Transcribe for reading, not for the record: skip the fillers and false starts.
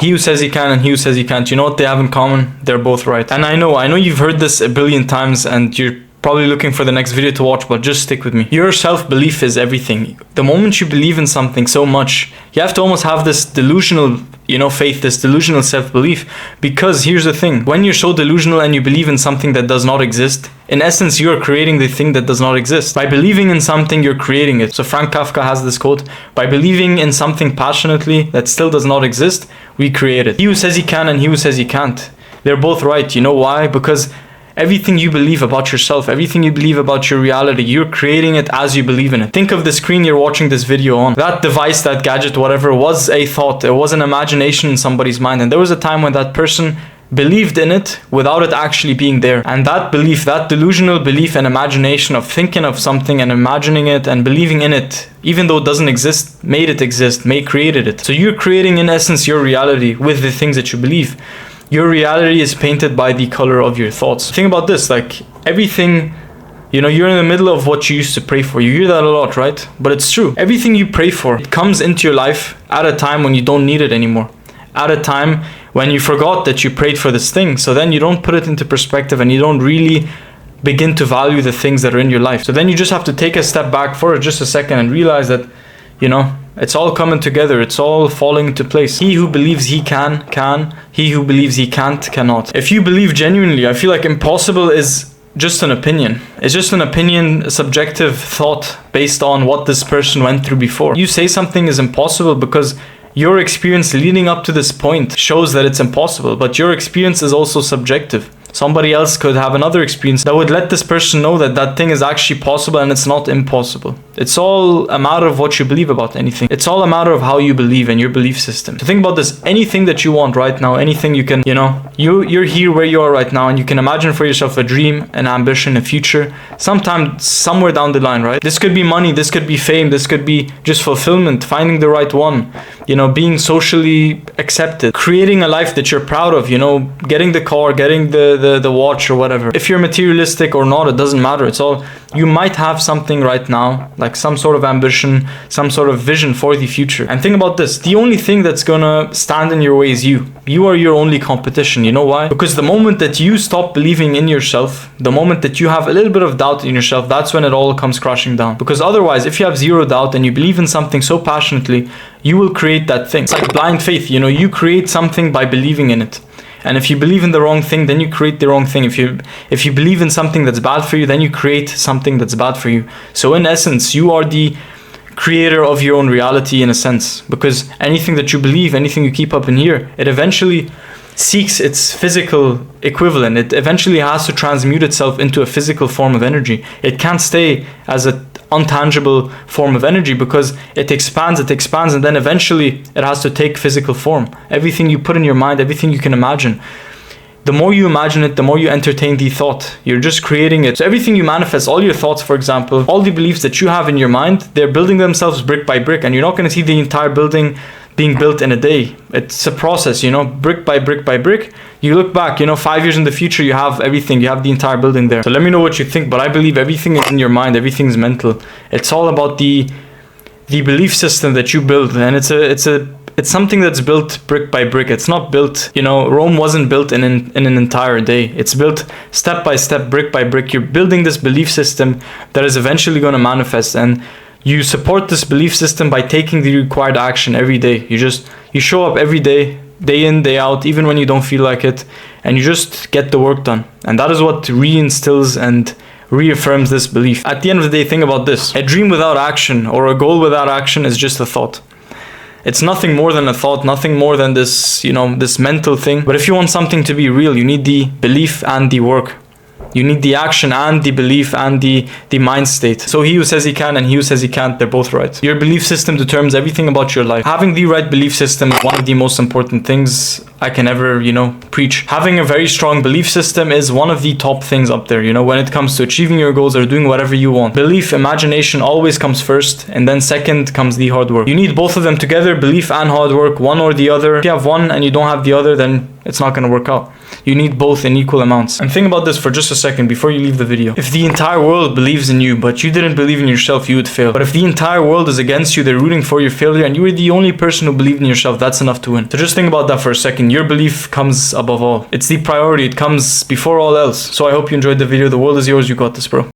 He who says he can and he who says he can't, you know what they have in common? They're both right. And I know you've heard this a billion times and you're probably looking for the next video to watch, but just stick with me. Your self-belief is everything. The moment you believe in something so much, you have to almost have this delusional, faith, this delusional self-belief. Because here's the thing, when you're so delusional and you believe in something that does not exist, in essence, you're creating the thing that does not exist. By believing in something, you're creating it. So Frank Kafka has this quote, by believing in something passionately that still does not exist, we create it. He who says he can and he who says he can't, they're both right. You know why? Because everything you believe about yourself, everything you believe about your reality, you're creating it as you believe in it. Think of the screen you're watching this video on. That device, that gadget, whatever, was a thought. It was an imagination in somebody's mind. And there was a time when that person believed in it without it actually being there. And that belief, that delusional belief and imagination of thinking of something and imagining it and believing in it, even though it doesn't exist, made it exist, created it. So you're creating, in essence, your reality with the things that you believe. Your reality is painted by the color of your thoughts. Think about this, like everything, you're in the middle of what you used to pray for. You hear that a lot, right? But it's true. Everything you pray for, it comes into your life at a time when you don't need it anymore. At a time when you forgot that you prayed for this thing. So then you don't put it into perspective and you don't really begin to value the things that are in your life. So then you just have to take a step back for just a second and realize that, it's all coming together. It's all falling into place. He who believes he can. He who believes he can't, cannot. If you believe genuinely, I feel like impossible is just an opinion. It's just an opinion, a subjective thought based on what this person went through before. You say something is impossible because your experience leading up to this point shows that it's impossible, but your experience is also subjective. Somebody else could have another experience that would let this person know that that thing is actually possible and it's not impossible. It's all a matter of what you believe about anything. It's all a matter of how you believe and your belief system. So think about this, anything that you want right now, anything you can, you're here where you are right now and you can imagine for yourself a dream, an ambition, a future, sometime, somewhere down the line, right? This could be money, this could be fame, this could be just fulfillment, finding the right one, being socially accepted, creating a life that you're proud of, getting the car, getting the watch or whatever. If you're materialistic or not, it doesn't matter. It's all, you might have something right now, like some sort of ambition, some sort of vision for the future. And think about this, the only thing that's gonna stand in your way is you. You are your only competition. You know why? Because the moment that you stop believing in yourself, the moment that you have a little bit of doubt in yourself, that's when it all comes crashing down. Because otherwise, if you have zero doubt and you believe in something so passionately, you will create that thing. It's like blind faith, you create something by believing in it. And if you believe in the wrong thing, then you create the wrong thing. If you believe in something that's bad for you, then you create something that's bad for you. So in essence, you are the creator of your own reality in a sense, because anything that you believe, anything you keep up in here, it eventually seeks its physical equivalent. It eventually has to transmute itself into a physical form of energy. It can't stay as an untangible form of energy because it expands, and then eventually it has to take physical form. Everything you put in your mind, everything you can imagine, the more you imagine it, the more you entertain the thought. You're just creating it. So everything you manifest, all your thoughts, for example, all the beliefs that you have in your mind, they're building themselves brick by brick, and you're not going to see the entire building being built in a day. It's a process, brick by brick by brick. You look back, 5 years in the future, you have everything, you have the entire building there. So let me know what you think, but I believe everything is in your mind, everything's mental. It's all about the belief system that you build, and it's something that's built brick by brick. It's not built, Rome wasn't built in an entire day. It's built step by step, brick by brick. You're building this belief system that is eventually going to manifest, and you support this belief system by taking the required action every day. You show up every day, day in, day out, even when you don't feel like it, and you just get the work done. And that is what reinstills and reaffirms this belief. At the end of the day, think about this. A dream without action or a goal without action is just a thought. It's nothing more than a thought, nothing more than this, this mental thing. But if you want something to be real, you need the belief and the work. You need the action and the belief and the mind state. So he who says he can and he who says he can't, they're both right. Your belief system determines everything about your life. Having the right belief system is one of the most important things I can ever, preach. Having a very strong belief system is one of the top things up there, when it comes to achieving your goals or doing whatever you want. Belief, imagination always comes first, and then second comes the hard work. You need both of them together, belief and hard work, one or the other. If you have one and you don't have the other, then it's not going to work out. You need both in equal amounts. And think about this for just a second before you leave the video. If the entire world believes in you, but you didn't believe in yourself, you would fail. But if the entire world is against you, they're rooting for your failure, and you were the only person who believed in yourself, that's enough to win. So just think about that for a second. Your belief comes above all. It's the priority. It comes before all else. So I hope you enjoyed the video. The world is yours. You got this, bro.